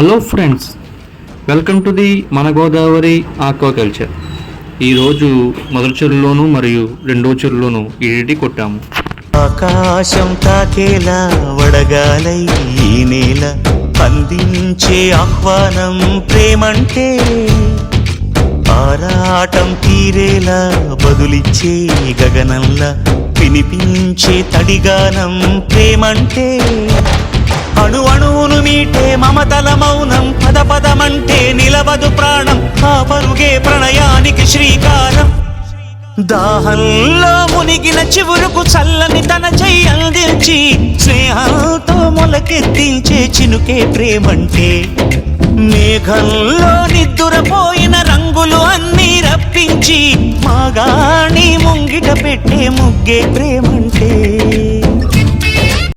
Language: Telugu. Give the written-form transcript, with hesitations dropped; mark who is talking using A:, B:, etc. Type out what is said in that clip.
A: Hello friends, welcome to the మన గోదావరి ఆక్వాకల్చర్. ఈరోజు మొదటి చెరువులోను మరియు రెండవ చెరువులోను ఈడి కొట్టాము.
B: ఆకాశం తాకేలా వడగాలై ఈ నేల అందించే ఆహ్వానం ప్రేమంటే, ఆరాటం తీరేలా బదులిచ్చే గగనంలా వినిపించే తడిగానం ప్రేమంటే, అణు అణువును మీటే మమతల మౌనం పద పదమంటే నిలవదు ప్రాణం, ఆ పరుగే ప్రణయానికి శ్రీకారం. దాహంలో మునిగిన చివురుకు చల్లని తన చెయ్యి అందించి స్నేహంతో మొలకెత్తించే చినుకే ప్రేమంటే, మేఘంలో నిద్దురపోయిన రంగులు అన్నీ రప్పించి మాగాణి ముంగిట పెట్టే ముగ్గే ప్రేమంటే.